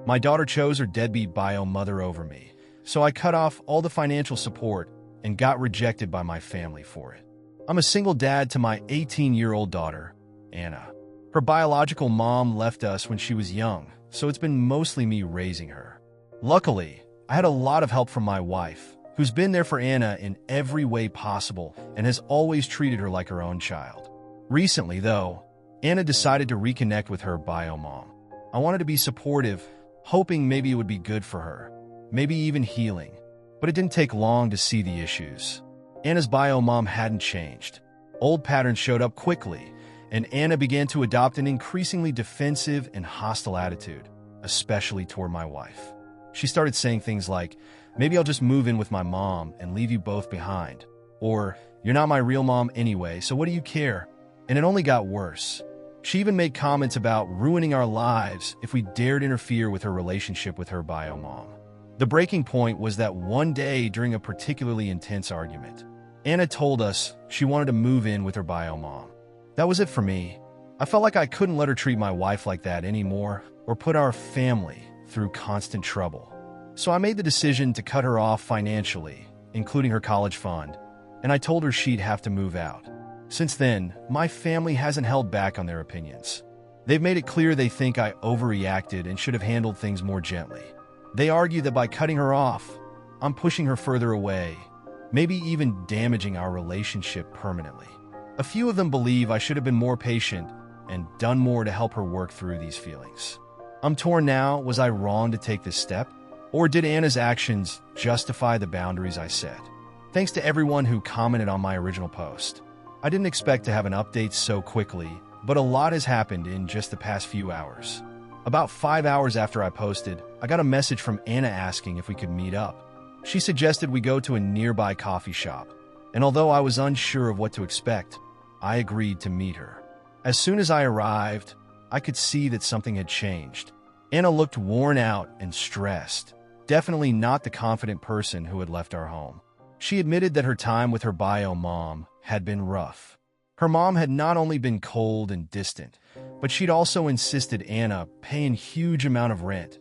My daughter chose her deadbeat bio mother over me, so I cut off all the financial support and got rejected by my family for it. I'm a single dad to my 18-year-old daughter, Anna. Her biological mom left us when she was young, so it's been mostly me raising her. Luckily, I had a lot of help from my wife, who's been there for Anna in every way possible and has always treated her like her own child. Recently, though, Anna decided to reconnect with her bio mom. I wanted to be supportive, hoping maybe it would be good for her, maybe even healing, but it didn't take long to see the issues. Anna's bio mom hadn't changed. Old patterns showed up quickly, and Anna began to adopt an increasingly defensive and hostile attitude, especially toward my wife. She started saying things like, "Maybe I'll just move in with my mom and leave you both behind," or "You're not my real mom anyway, so what do you care?" And it only got worse. She even made comments about ruining our lives if we dared interfere with her relationship with her bio mom. The breaking point was that one day during a particularly intense argument, Anna told us she wanted to move in with her bio mom. That was it for me. I felt like I couldn't let her treat my wife like that anymore or put our family through constant trouble. So I made the decision to cut her off financially, including her college fund, and I told her she'd have to move out. Since then, my family hasn't held back on their opinions. They've made it clear they think I overreacted and should have handled things more gently. They argue that by cutting her off, I'm pushing her further away, maybe even damaging our relationship permanently. A few of them believe I should have been more patient and done more to help her work through these feelings. I'm torn now. Was I wrong to take this step? Or did Anna's actions justify the boundaries I set? Thanks to everyone who commented on my original post. I didn't expect to have an update so quickly, but a lot has happened in just the past few hours. About 5 hours after I posted, I got a message from Anna asking if we could meet up. She suggested we go to a nearby coffee shop, and although I was unsure of what to expect, I agreed to meet her. As soon as I arrived, I could see that something had changed. Anna looked worn out and stressed, definitely not the confident person who had left our home. She admitted that her time with her bio mom had been rough. Her mom had not only been cold and distant, but she'd also insisted Anna pay a huge amount of rent,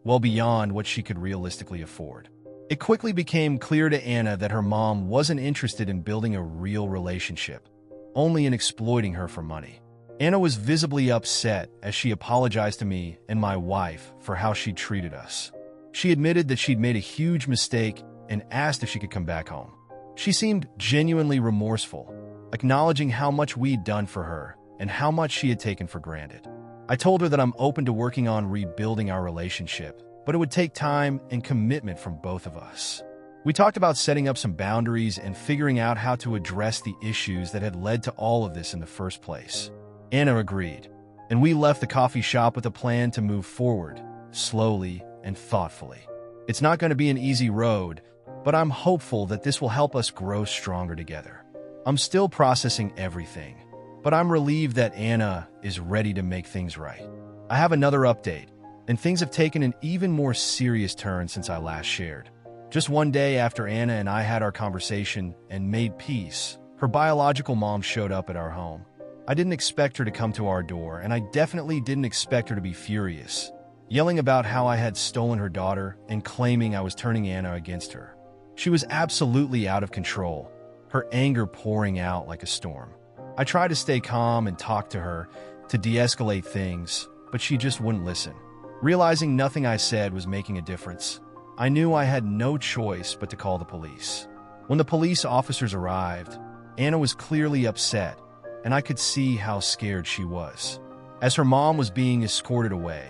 well beyond what she could realistically afford. It quickly became clear to Anna that her mom wasn't interested in building a real relationship, only in exploiting her for money. Anna was visibly upset as she apologized to me and my wife for how she'd treated us. She admitted that she'd made a huge mistake and asked if she could come back home. She seemed genuinely remorseful, acknowledging how much we'd done for her and how much she had taken for granted. I told her that I'm open to working on rebuilding our relationship, but it would take time and commitment from both of us. We talked about setting up some boundaries and figuring out how to address the issues that had led to all of this in the first place. Anna agreed, and we left the coffee shop with a plan to move forward, slowly and thoughtfully. It's not going to be an easy road, but I'm hopeful that this will help us grow stronger together. I'm still processing everything, but I'm relieved that Anna is ready to make things right. I have another update, and things have taken an even more serious turn since I last shared. Just one day after Anna and I had our conversation and made peace, her biological mom showed up at our home. I didn't expect her to come to our door, and I definitely didn't expect her to be furious, yelling about how I had stolen her daughter and claiming I was turning Anna against her. She was absolutely out of control, her anger pouring out like a storm. I tried to stay calm and talk to her to de-escalate things, but she just wouldn't listen. Realizing nothing I said was making a difference, I knew I had no choice but to call the police. When the police officers arrived, Anna was clearly upset, and I could see how scared she was. As her mom was being escorted away,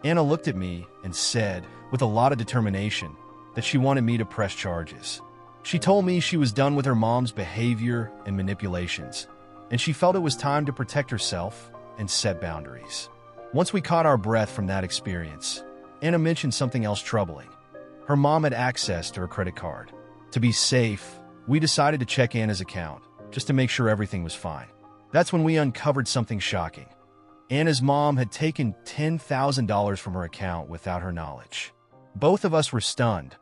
Anna looked at me and said, with a lot of determination, that she wanted me to press charges. She told me she was done with her mom's behavior and manipulations, and she felt it was time to protect herself and set boundaries. Once we caught our breath from that experience, Anna mentioned something else troubling. Her mom had access to her credit card. To be safe, we decided to check Anna's account, just to make sure everything was fine. That's when we uncovered something shocking. Anna's mom had taken $10,000 from her account without her knowledge. Both of us were stunned,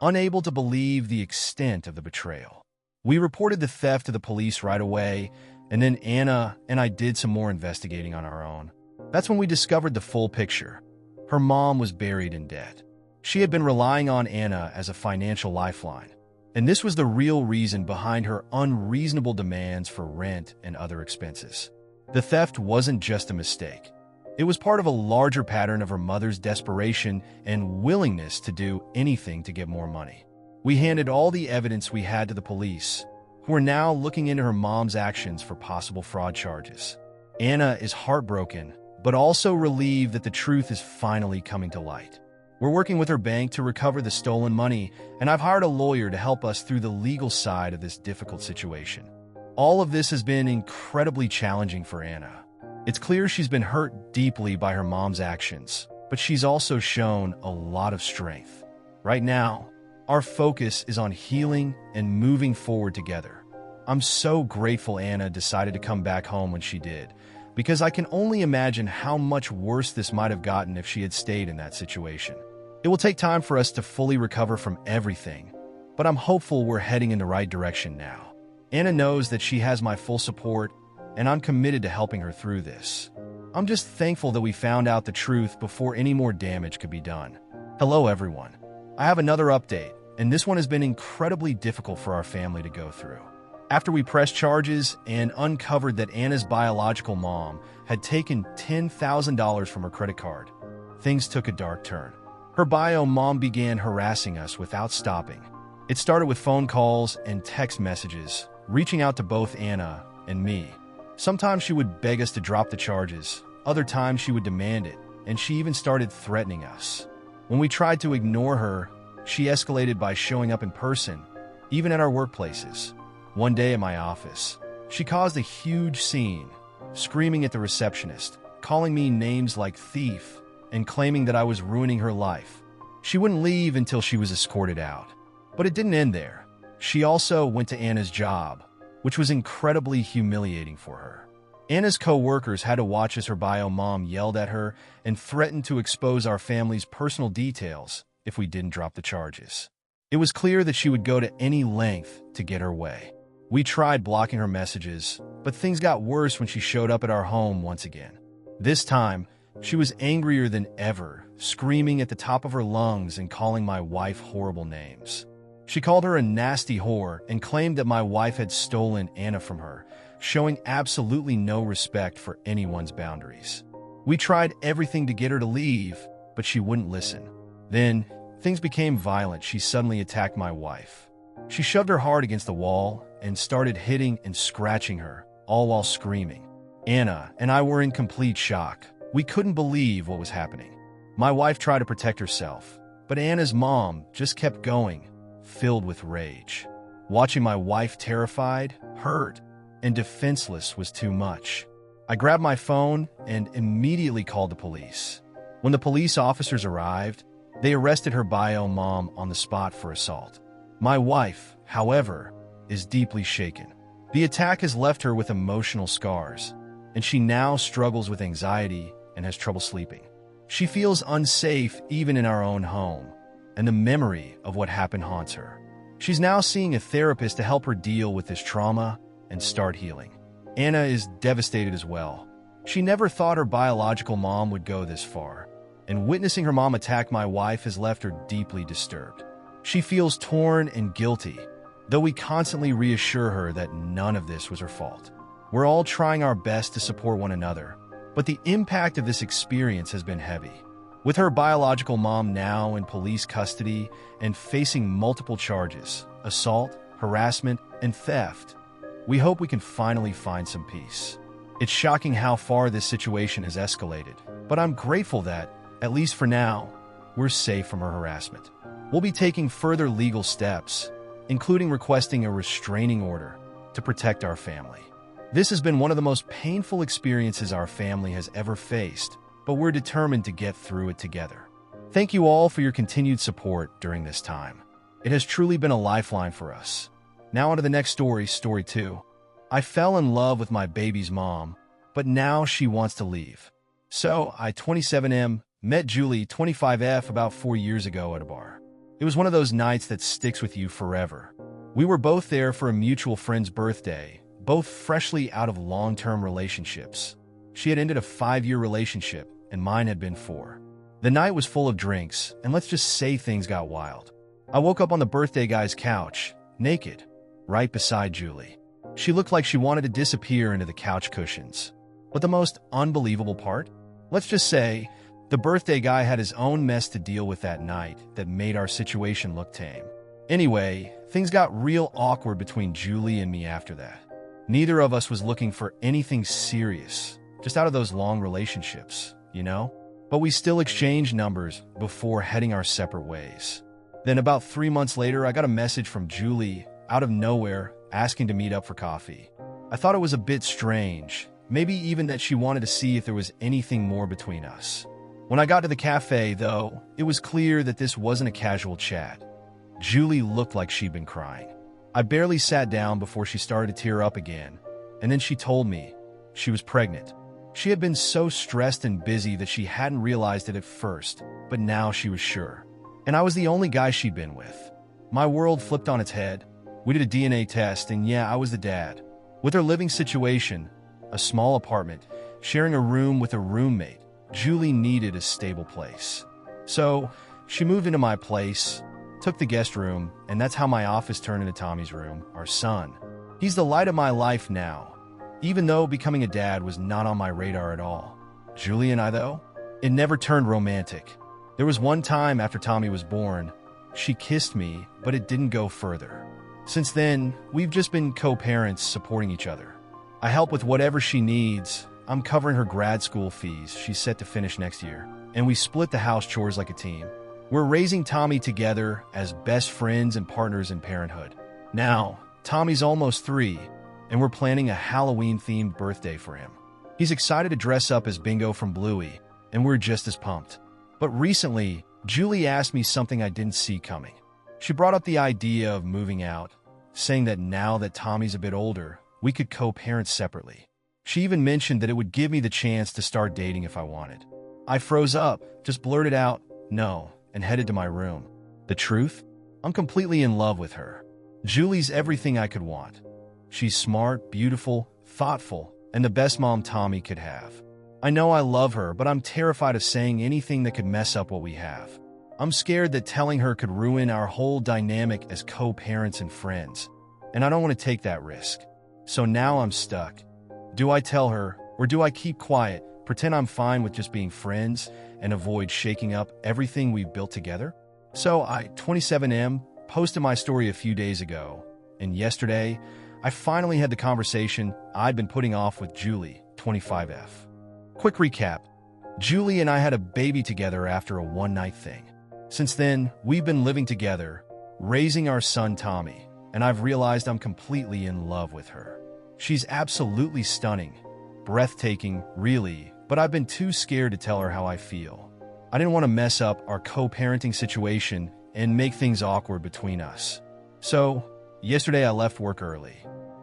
unable to believe the extent of the betrayal. We reported the theft to the police right away, and then Anna and I did some more investigating on our own. That's when we discovered the full picture. Her mom was buried in debt. She had been relying on Anna as a financial lifeline, and this was the real reason behind her unreasonable demands for rent and other expenses. The theft wasn't just a mistake. It was part of a larger pattern of her mother's desperation and willingness to do anything to get more money. We handed all the evidence we had to the police, who are now looking into her mom's actions for possible fraud charges. Anna is heartbroken, but also relieved that the truth is finally coming to light. We're working with her bank to recover the stolen money, and I've hired a lawyer to help us through the legal side of this difficult situation. All of this has been incredibly challenging for Anna. It's clear she's been hurt deeply by her mom's actions, but she's also shown a lot of strength. Right now, our focus is on healing and moving forward together. I'm so grateful Anna decided to come back home when she did, because I can only imagine how much worse this might have gotten if she had stayed in that situation. It will take time for us to fully recover from everything, but I'm hopeful we're heading in the right direction now. Anna knows that she has my full support, and I'm committed to helping her through this. I'm just thankful that we found out the truth before any more damage could be done. Hello, everyone. I have another update, and this one has been incredibly difficult for our family to go through. After we pressed charges and uncovered that Anna's biological mom had taken $10,000 from her credit card, things took a dark turn. Her bio mom began harassing us without stopping. It started with phone calls and text messages, reaching out to both Anna and me. Sometimes she would beg us to drop the charges, other times she would demand it, and she even started threatening us. When we tried to ignore her, she escalated by showing up in person, even at our workplaces. One day in my office, she caused a huge scene, screaming at the receptionist, calling me names like thief, and claiming that I was ruining her life. She wouldn't leave until she was escorted out. But it didn't end there. She also went to Anna's job, which was incredibly humiliating for her. Anna's co-workers had to watch as her bio mom yelled at her and threatened to expose our family's personal details if we didn't drop the charges. It was clear that she would go to any length to get her way. We tried blocking her messages, but things got worse when she showed up at our home once again. This time, she was angrier than ever, screaming at the top of her lungs and calling my wife horrible names. She called her a nasty whore and claimed that my wife had stolen Anna from her, showing absolutely no respect for anyone's boundaries. We tried everything to get her to leave, but she wouldn't listen. Then, things became violent. She suddenly attacked my wife. She shoved her hard against the wall and started hitting and scratching her, all while screaming. Anna and I were in complete shock. We couldn't believe what was happening. My wife tried to protect herself, but Anna's mom just kept going, filled with rage. Watching my wife terrified, hurt, and defenseless was too much. I grabbed my phone and immediately called the police. When the police officers arrived, they arrested her bio mom on the spot for assault. My wife, however, is deeply shaken. The attack has left her with emotional scars, and she now struggles with anxiety and has trouble sleeping. She feels unsafe even in our own home, and the memory of what happened haunts her. She's now seeing a therapist to help her deal with this trauma and start healing. Anna is devastated as well. She never thought her biological mom would go this far, and witnessing her mom attack my wife has left her deeply disturbed. She feels torn and guilty, though we constantly reassure her that none of this was her fault. We're all trying our best to support one another, but the impact of this experience has been heavy. With her biological mom now in police custody and facing multiple charges, assault, harassment, and theft, we hope we can finally find some peace. It's shocking how far this situation has escalated, but I'm grateful that, at least for now, we're safe from her harassment. We'll be taking further legal steps, including requesting a restraining order to protect our family. This has been one of the most painful experiences our family has ever faced, but we're determined to get through it together. Thank you all for your continued support during this time. It has truly been a lifeline for us. Now on to the next story, story 2. I fell in love with my baby's mom, but now she wants to leave. So I, 27M, met Julie, 25F, about 4 years ago at a bar. It was one of those nights that sticks with you forever. We were both there for a mutual friend's birthday, both freshly out of long-term relationships. She had ended a 5-year relationship, and mine had been 4. The night was full of drinks, and let's just say things got wild. I woke up on the birthday guy's couch, naked, right beside Julie. She looked like she wanted to disappear into the couch cushions. But the most unbelievable part? Let's just say, the birthday guy had his own mess to deal with that night that made our situation look tame. Anyway, things got real awkward between Julie and me after that. Neither of us was looking for anything serious, just out of those long relationships, you know? But we still exchanged numbers before heading our separate ways. Then about 3 months later, I got a message from Julie out of nowhere asking to meet up for coffee. I thought it was a bit strange, maybe even that she wanted to see if there was anything more between us. When I got to the cafe, though, it was clear that this wasn't a casual chat. Julie looked like she'd been crying. I barely sat down before she started to tear up again, and then she told me she was pregnant. She had been so stressed and busy that she hadn't realized it at first, but now she was sure. And I was the only guy she'd been with. My world flipped on its head. We did a DNA test, and yeah, I was the dad. With her living situation, a small apartment, sharing a room with a roommate, Julie needed a stable place. So, she moved into my place, took the guest room, and that's how my office turned into Tommy's room, our son. He's the light of my life now, even though becoming a dad was not on my radar at all. Julie and I, though, it never turned romantic. There was one time after Tommy was born, she kissed me, but it didn't go further. Since then, we've just been co-parents supporting each other. I help with whatever she needs. I'm covering her grad school fees she's set to finish next year, and we split the house chores like a team. We're raising Tommy together as best friends and partners in parenthood. Now, Tommy's almost 3, and we're planning a Halloween-themed birthday for him. He's excited to dress up as Bingo from Bluey, and we're just as pumped. But recently, Julie asked me something I didn't see coming. She brought up the idea of moving out, saying that now that Tommy's a bit older, we could co-parent separately. She even mentioned that it would give me the chance to start dating if I wanted. I froze up, just blurted out, no, and headed to my room. The truth? I'm completely in love with her. Julie's everything I could want. She's smart, beautiful, thoughtful, and the best mom Tommy could have. I know I love her, but I'm terrified of saying anything that could mess up what we have. I'm scared that telling her could ruin our whole dynamic as co-parents and friends, and I don't want to take that risk. So now I'm stuck. Do I tell her, or do I keep quiet, pretend I'm fine with just being friends, and avoid shaking up everything we've built together? So I, 27M, posted my story a few days ago, and yesterday, I finally had the conversation I'd been putting off with Julie, 25F. Quick recap. Julie and I had a baby together after a one-night thing. Since then, we've been living together, raising our son Tommy, and I've realized I'm completely in love with her. She's absolutely stunning, breathtaking, really, but I've been too scared to tell her how I feel. I didn't want to mess up our co-parenting situation and make things awkward between us. So, yesterday I left work early.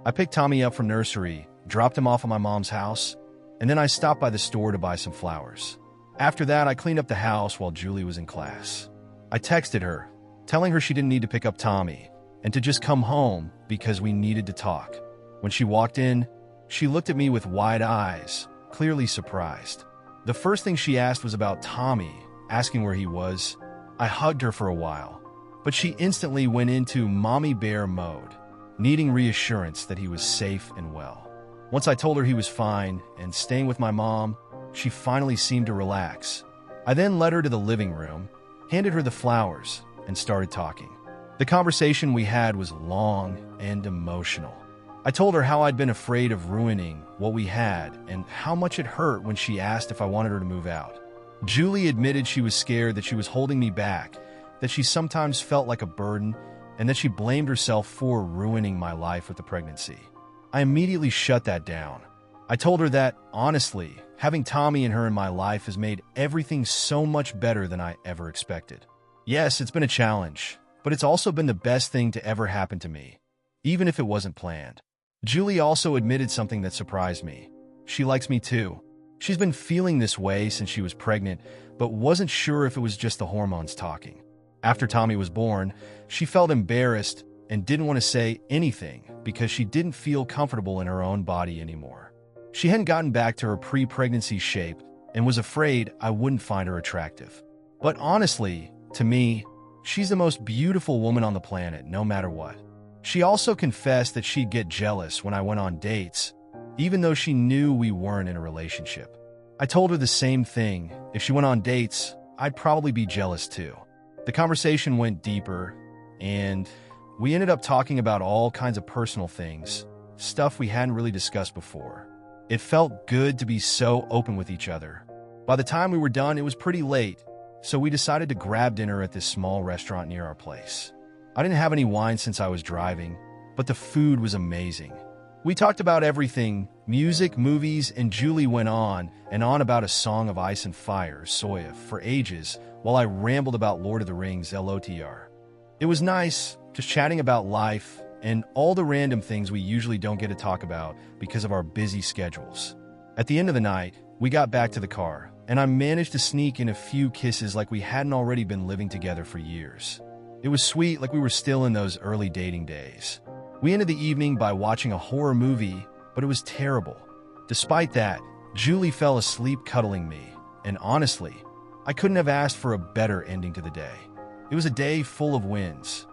I picked Tommy up from nursery, dropped him off at my mom's house, and then I stopped by the store to buy some flowers. After that, I cleaned up the house while Julie was in class. I texted her, telling her she didn't need to pick up Tommy, and to just come home because we needed to talk. When she walked in, she looked at me with wide eyes, clearly surprised. The first thing she asked was about Tommy, asking where he was. I hugged her for a while, but she instantly went into mommy bear mode, needing reassurance that he was safe and well. Once I told her he was fine and staying with my mom, she finally seemed to relax. I then led her to the living room, handed her the flowers, and started talking. The conversation we had was long and emotional. I told her how I'd been afraid of ruining what we had and how much it hurt when she asked if I wanted her to move out. Julie admitted she was scared that she was holding me back, that she sometimes felt like a burden, and that she blamed herself for ruining my life with the pregnancy. I immediately shut that down. I told her that, honestly, having Tommy and her in my life has made everything so much better than I ever expected. Yes, it's been a challenge, but it's also been the best thing to ever happen to me, even if it wasn't planned. Julie also admitted something that surprised me. She likes me too. She's been feeling this way since she was pregnant, but wasn't sure if it was just the hormones talking. After Tommy was born, she felt embarrassed and didn't want to say anything because she didn't feel comfortable in her own body anymore. She hadn't gotten back to her pre-pregnancy shape and was afraid I wouldn't find her attractive. But honestly, to me, she's the most beautiful woman on the planet, no matter what. She also confessed that she'd get jealous when I went on dates, even though she knew we weren't in a relationship. I told her the same thing. If she went on dates, I'd probably be jealous too. The conversation went deeper, and we ended up talking about all kinds of personal things, stuff we hadn't really discussed before. It felt good to be so open with each other. By the time we were done, it was pretty late, so we decided to grab dinner at this small restaurant near our place. I didn't have any wine since I was driving, but the food was amazing. We talked about everything, music, movies, and Julie went on and on about A Song of Ice and Fire, Soya, for ages, while I rambled about Lord of the Rings, LOTR. It was nice, just chatting about life and all the random things we usually don't get to talk about because of our busy schedules. At the end of the night, we got back to the car, and I managed to sneak in a few kisses like we hadn't already been living together for years. It was sweet, like we were still in those early dating days. We ended the evening by watching a horror movie, but it was terrible. Despite that, Julie fell asleep cuddling me, and honestly, I couldn't have asked for a better ending to the day. It was a day full of wins.